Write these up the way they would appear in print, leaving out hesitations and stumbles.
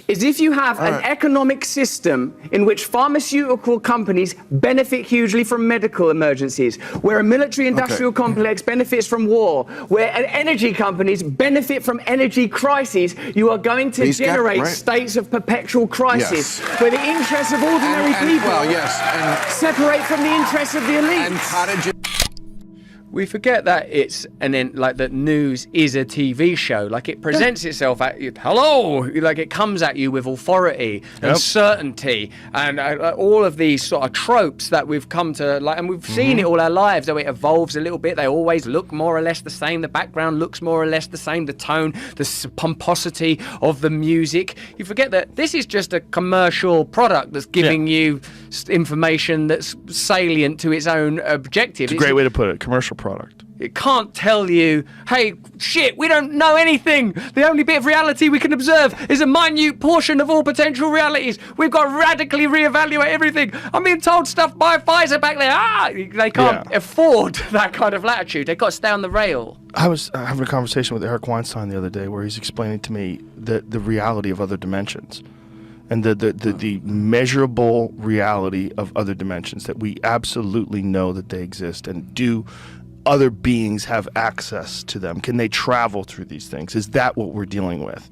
is if you have an economic system in which pharmaceutical companies benefit hugely from medical emergencies, where a military-industrial complex benefits from war, where energy companies benefit from energy crises, you are going to generate states of perpetual crisis, where the interests of ordinary people separate from the interests of the elites. We forget that it's like that news is a TV show. Like it presents itself at you, hello, like it comes at you with authority and certainty and all of these sort of tropes that we've come to like, and we've seen it all our lives. Though it evolves a little bit, they always look more or less the same. The background looks more or less the same. The tone, the pomposity of the music. You forget that this is just a commercial product that's giving you information that's salient to its own objective. It's a great way to put it. Commercial product. It can't tell you, hey, shit, we don't know anything. The only bit of reality we can observe is a minute portion of all potential realities. We've got to radically reevaluate everything. I'm being told stuff by Pfizer back there. They can't afford that kind of latitude. They've got to stay on the rail. I was having a conversation with Eric Weinstein the other day where he's explaining to me the reality of other dimensions. And the measurable reality of other dimensions, that we absolutely know that they exist, and do other beings have access to them? Can they travel through these things? Is that what we're dealing with?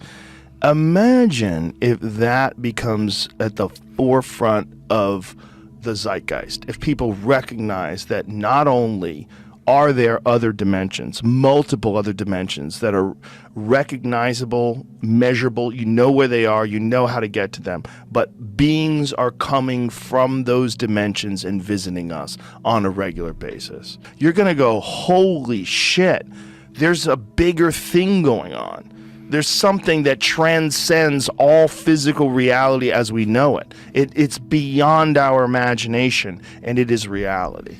Imagine if that becomes at the forefront of the zeitgeist, if people recognize that not only are there other dimensions, multiple other dimensions that are recognizable, measurable, you know where they are, you know how to get to them, but beings are coming from those dimensions and visiting us on a regular basis. You're going to go, holy shit, there's a bigger thing going on. There's something that transcends all physical reality as we know it. It's beyond our imagination, and it is reality.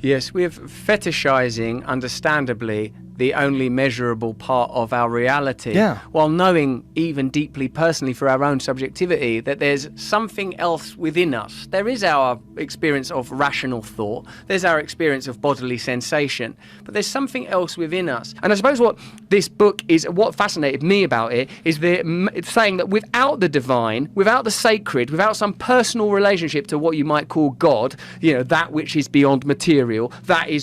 Yes, we're fetishizing, understandably, the only measurable part of our reality, while knowing even deeply personally for our own subjectivity that there's something else within us. There is our experience of rational thought, there's our experience of bodily sensation, but there's something else within us. And I suppose what this book is, what fascinated me about it, is it's saying that without the divine, without the sacred, without some personal relationship to what you might call God, you know, that which is beyond material,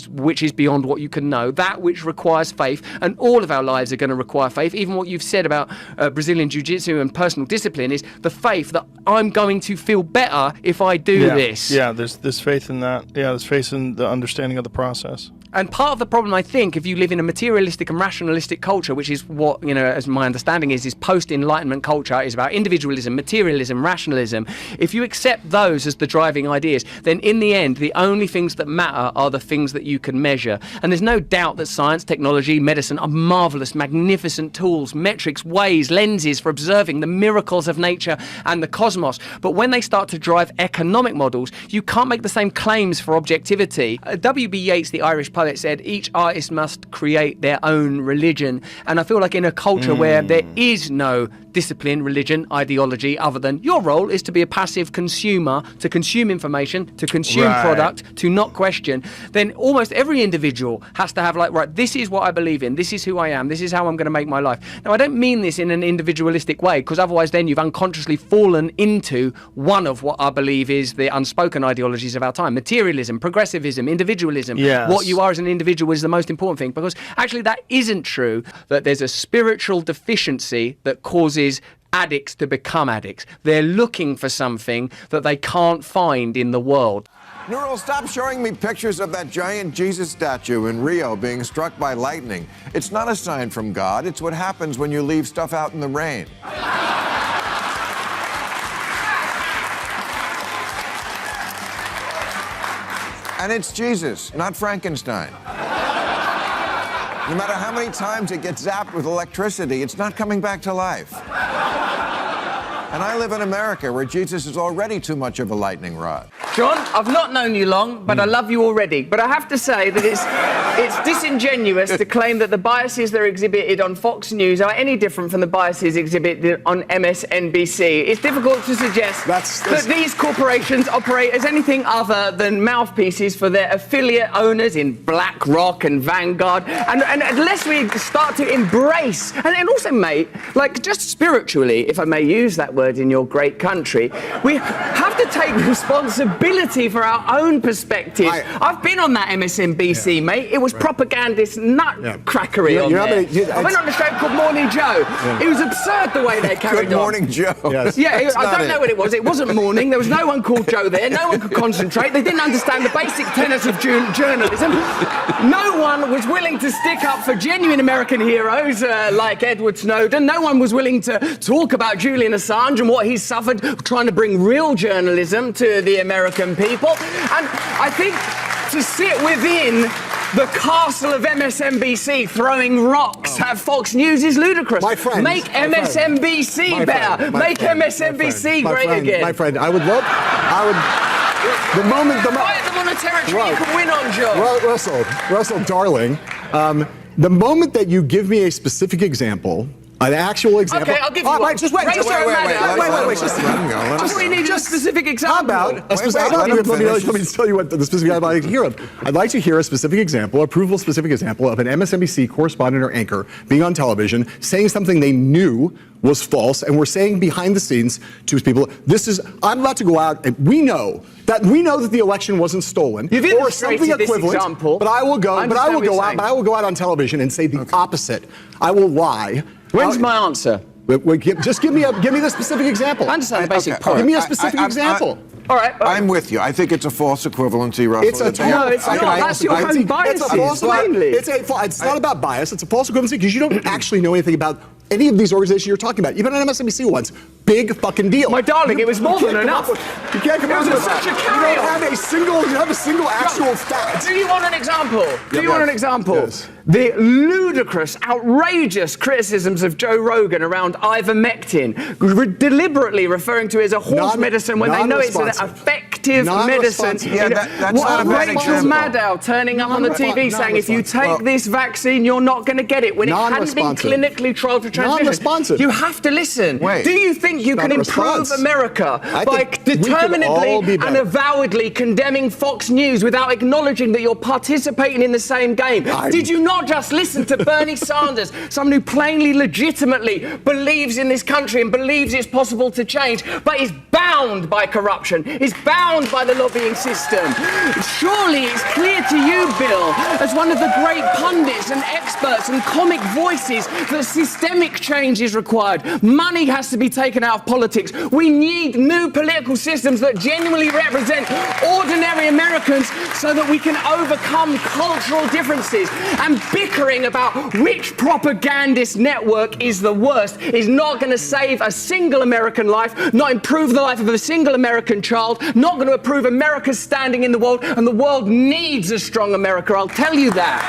which is beyond what you can know, that which requires faith, and all of our lives are going to require faith. Even what you've said about Brazilian Jiu-Jitsu and personal discipline is the faith that I'm going to feel better if I do this. Yeah, there's faith in that. Yeah, there's faith in the understanding of the process. And part of the problem, I think, if you live in a materialistic and rationalistic culture, which is what, you know, as my understanding is post-Enlightenment culture is about individualism, materialism, rationalism. If you accept those as the driving ideas, then in the end, the only things that matter are the things that you can measure. And there's no doubt that science, technology, medicine are marvelous, magnificent tools, metrics, ways, lenses for observing the miracles of nature and the cosmos. But when they start to drive economic models, you can't make the same claims for objectivity. W.B. Yeats, the Irish poet, said each artist must create their own religion, and I feel like in a culture where there is no discipline, religion, ideology other than your role is to be a passive consumer, to consume information, to consume product, to not question, then almost every individual has to have like, right, this is what I believe in, this is who I am, this is how I'm going to make my life. Now I don't mean this in an individualistic way, because otherwise then you've unconsciously fallen into one of what I believe is the unspoken ideologies of our time: materialism, progressivism, individualism. What you are as an individual is the most important thing, because actually that isn't true, that there's a spiritual deficiency that causes addicts to become addicts. They're looking for something that they can't find in the world. Neural, stop showing me pictures of that giant Jesus statue in Rio being struck by lightning. It's not a sign from God. It's what happens when you leave stuff out in the rain. And it's Jesus, not Frankenstein. No matter how many times it gets zapped with electricity, it's not coming back to life. And I live in America, where Jesus is already too much of a lightning rod. John, I've not known you long, but I love you already. But I have to say that it's... It's disingenuous to claim that the biases that are exhibited on Fox News are any different from the biases exhibited on MSNBC. It's difficult to suggest that these corporations operate as anything other than mouthpieces for their affiliate owners in BlackRock and Vanguard. And unless we start to embrace, and also, mate, like just spiritually, if I may use that word in your great country, we have to take responsibility for our own perspectives. I've been on that MSNBC, mate. It was propagandist nutcrackery on there. I went on a show called Morning Joe. It was absurd the way they carried on. Good Morning Joe. Yes. Yeah, I don't know what it was. It wasn't morning. There was no one called Joe there. No one could concentrate. They didn't understand the basic tenets of journalism. No one was willing to stick up for genuine American heroes like Edward Snowden. No one was willing to talk about Julian Assange and what he's suffered trying to bring real journalism to the American people. And I think to sit within the castle of MSNBC throwing rocks at Fox News is ludicrous. My friend, Make MSNBC better. Make MSNBC great again. My friend, I would. The moment. Fight them on a territory you can win on, Joe. Russell, darling, the moment that you give me a specific example, an actual example. Okay, I'll give you one. Just wait. Wait. Just we need a specific example. Let me tell you what the specific I'd like to hear. I'd like to hear a specific example, specific example of an MSNBC correspondent or anchor being on television saying something they knew was false and we're saying behind the scenes to people, I'm about to go out and we know that the election wasn't stolen or something equivalent. Example. But I will go out on television and say the opposite. I will lie. When's my answer? Just give me the specific example. I understand the basic point. Give me a specific example. All right. I'm with you. I think it's a false equivalency, Russell. It's a No, it's not. That's your own bias. It's not about bias. It's a false equivalency because you don't actually know anything about any of these organizations you're talking about. Even on MSNBC once. Big fucking deal. My darling, it was more than enough. You can't come up with such a you carry-on. don't have a single actual fact. Do you want an example? Yes. The ludicrous, outrageous criticisms of Joe Rogan around ivermectin, deliberately referring to it as a horse medicine when they know it's an effective medicine. Yeah, that's not a bad Rachel example. Maddow turning up on the TV saying if you take this vaccine, you're not going to get it when it hadn't been clinically trialed for transmission. Non-responsive. You have to listen. Wait. Do you think you can improve America by determinedly and avowedly condemning Fox News without acknowledging that you're participating in the same game? Did you not just listen to Bernie Sanders, someone who plainly, legitimately believes in this country and believes it's possible to change, but is bound by corruption, is bound by the lobbying system? Surely it's clear to you, Bill, as one of the great pundits and experts and comic voices, that systemic change is required. Money has to be taken out of politics. We need new political systems that genuinely represent ordinary Americans so that we can overcome cultural differences. And bickering about which propagandist network is the worst is not going to save a single American life, not improve the life of a single American child, not going to improve America's standing in the world, and the world needs a strong America. I'll tell you that.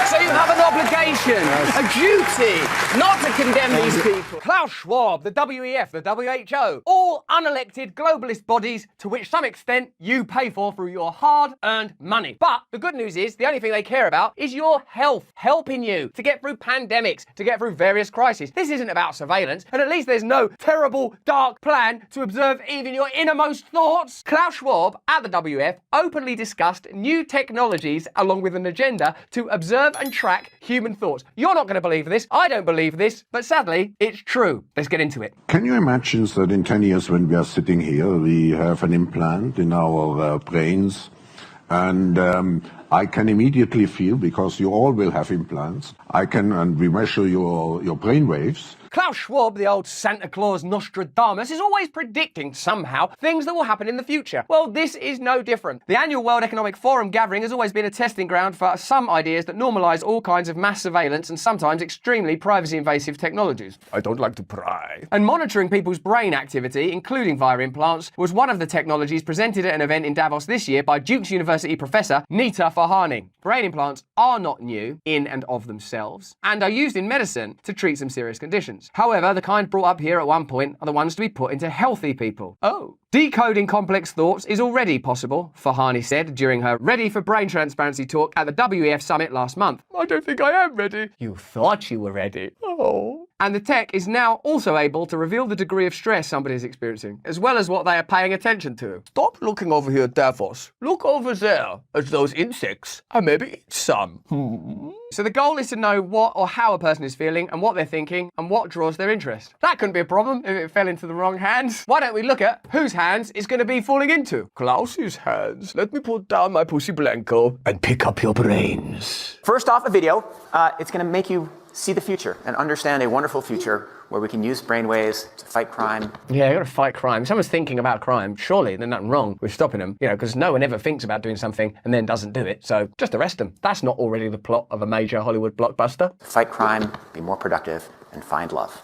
So you have an obligation, a duty, not to condemn these people. Klaus Schwab, the WEF, the WHO, all unelected globalist bodies to which some extent you pay for through your hard-earned money. But the good news is the only thing they care about is your health, helping you to get through pandemics, to get through various crises. This isn't about surveillance, and at least there's no terrible, dark plan to observe even your innermost thoughts. Klaus Schwab at the WEF openly discussed new technologies along with an agenda to observe and track human thoughts. You're not going to believe this, I don't believe this, but sadly, it's true. Let's get into it. Can you imagine that in 10 years when we are sitting here, we have an implant in our brains, and I can immediately feel, because you all will have implants, and we measure your brain waves. Klaus Schwab, the old Santa Claus Nostradamus, is always predicting somehow things that will happen in the future. Well, this is no different. The annual World Economic Forum gathering has always been a testing ground for some ideas that normalise all kinds of mass surveillance and sometimes extremely privacy-invasive technologies. I don't like to pry. And monitoring people's brain activity, including via implants, was one of the technologies presented at an event in Davos this year by Duke's University professor Nita Farhani. Brain implants are not new in and of themselves and are used in medicine to treat some serious conditions. However, the kind brought up here at one point are the ones to be put into healthy people. Oh. Decoding complex thoughts is already possible, Farhani said during her Ready for Brain Transparency talk at the WEF Summit last month. I don't think I am ready. You thought you were ready. Oh. And the tech is now also able to reveal the degree of stress somebody is experiencing, as well as what they are paying attention to. Stop looking over here, Davos. Look over there at those insects and maybe eat some. So the goal is to know what or how a person is feeling and what they're thinking and what draws their interest. That couldn't be a problem if it fell into the wrong hands. Why don't we look at whose hands it's going to be falling into? Klaus's hands. Let me put down my pussy blanco and pick up your brains. First off, a video. It's going to make you see the future and understand a wonderful future where we can use brainwaves to fight crime. Yeah, you've got to fight crime. If someone's thinking about crime, surely there's nothing wrong with stopping them, because no one ever thinks about doing something and then doesn't do it. So just arrest them. That's not already the plot of a major Hollywood blockbuster. Fight crime, be more productive, and find love.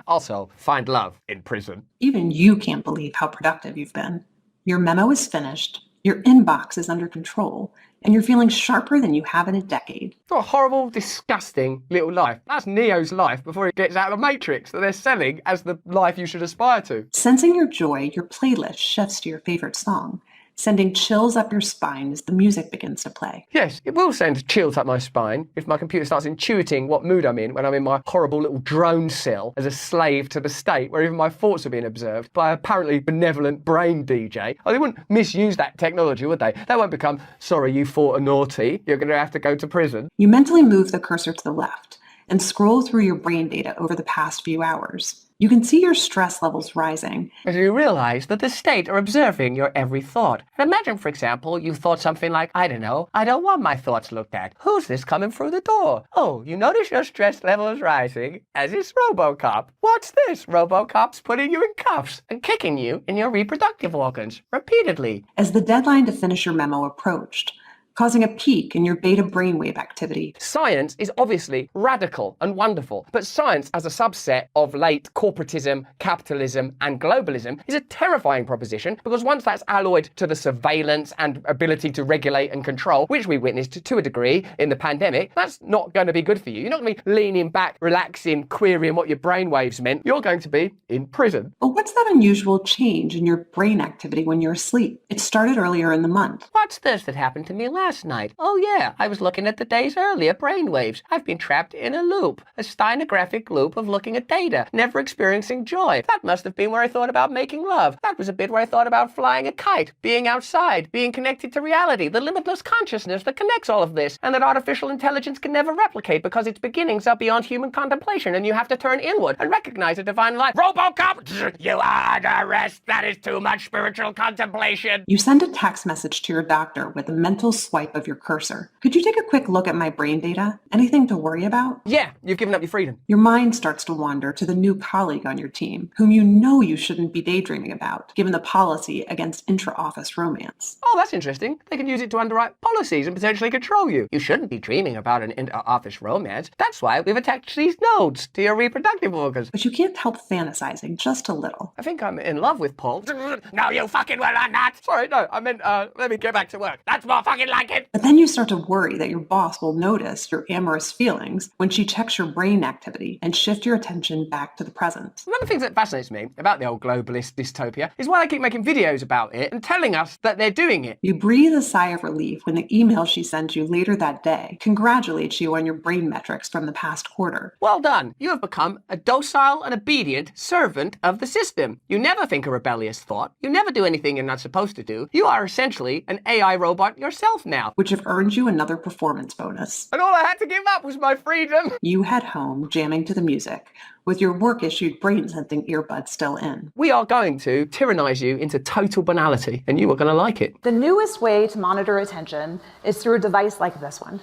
Also, find love in prison. Even you can't believe how productive you've been. Your memo is finished, your inbox is under control, and you're feeling sharper than you have in a decade. What a horrible, disgusting little life. That's Neo's life before he gets out of the Matrix that they're selling as the life you should aspire to. Sensing your joy, your playlist shifts to your favorite song, sending chills up your spine as the music begins to play. Yes, it will send chills up my spine if my computer starts intuiting what mood I'm in when I'm in my horrible little drone cell as a slave to the state where even my thoughts are being observed by an apparently benevolent brain DJ. Oh, they wouldn't misuse that technology, would they? They won't become, sorry, you thought a naughty, you're going to have to go to prison. You mentally move the cursor to the left and scroll through your brain data over the past few hours. You can see your stress levels rising. As you realize that the state are observing your every thought. And imagine, for example, you thought something like, I don't know, I don't want my thoughts looked at. Who's this coming through the door? Oh, you notice your stress level is rising, as is RoboCop. What's this? RoboCop's putting you in cuffs and kicking you in your reproductive organs repeatedly. As the deadline to finish your memo approached, causing a peak in your beta brainwave activity. Science is obviously radical and wonderful, but science as a subset of late corporatism, capitalism, and globalism is a terrifying proposition because once that's alloyed to the surveillance and ability to regulate and control, which we witnessed to a degree in the pandemic, that's not going to be good for you. You're not going to be leaning back, relaxing, querying what your brainwaves meant. You're going to be in prison. But what's that unusual change in your brain activity when you're asleep? It started earlier in the month. What's this that happened to me last night? Oh yeah, I was looking at the day's earlier brainwaves. I've been trapped in a loop, a steinographic loop of looking at data, never experiencing joy. That must have been where I thought about making love. That was a bit where I thought about flying a kite, being outside, being connected to reality, the limitless consciousness that connects all of this, and that artificial intelligence can never replicate because its beginnings are beyond human contemplation and you have to turn inward and recognize a divine life. RoboCop! You are under arrest. That is too much spiritual contemplation. You send a text message to your doctor with a mental swipe of your cursor. Could you take a quick look at my brain data? Anything to worry about? Yeah, you've given up your freedom. Your mind starts to wander to the new colleague on your team, whom you know you shouldn't be daydreaming about, given the policy against intra-office romance. Oh, that's interesting. They can use it to underwrite policies and potentially control you. You shouldn't be dreaming about an inter-office romance. That's why we've attached these nodes to your reproductive organs. But you can't help fantasizing just a little. I think I'm in love with Paul. No, you fucking well are not. Sorry, no, I meant, let me get back to work. That's more fucking like it. But then you start to worry that your boss will notice your amorous feelings when she checks your brain activity and shift your attention back to the present. One of the things that fascinates me about the old globalist dystopia is why they keep making videos about it and telling us that they're doing it. You breathe a sigh of relief when the email she sends you later that day congratulates you on your brain metrics from the past quarter. Well done. You have become a docile and obedient servant of the system. You never think a rebellious thought. You never do anything you're not supposed to do. You are essentially an AI robot yourself now. Which have earned you another performance bonus. And all I had to give up was my freedom. You head home jamming to the music, with your work-issued brain-sensing earbuds still in. We are going to tyrannize you into total banality, and you are going to like it. The newest way to monitor attention is through a device like this one.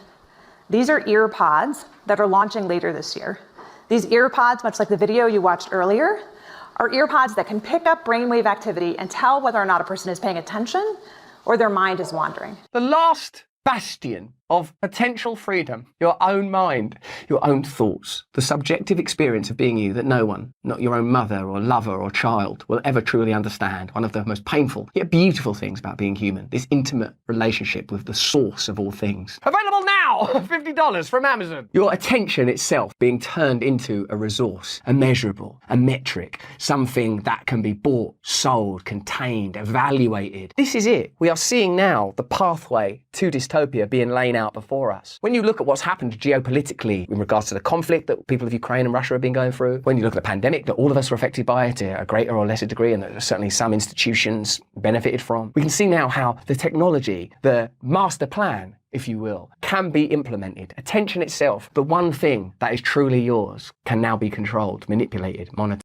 These are ear pods that are launching later this year. These ear pods, much like the video you watched earlier, are ear pods that can pick up brainwave activity and tell whether or not a person is paying attention or their mind is wandering. The last bastion of potential freedom, your own mind, your own thoughts, the subjective experience of being you that no one, not your own mother or lover or child, will ever truly understand. One of the most painful yet beautiful things about being human, this intimate relationship with the source of all things. Available now, $50 from Amazon. Your attention itself being turned into a resource, a measurable, a metric, something that can be bought, sold, contained, evaluated. This is it. We are seeing now the pathway to dystopia being laid out before us. When you look at what's happened geopolitically in regards to the conflict that people of Ukraine and Russia have been going through, when you look at the pandemic that all of us were affected by it to a greater or lesser degree, and that certainly some institutions benefited from, we can see now how the technology, the master plan, if you will, can be implemented. Attention itself, the one thing that is truly yours, can now be controlled, manipulated, monitored.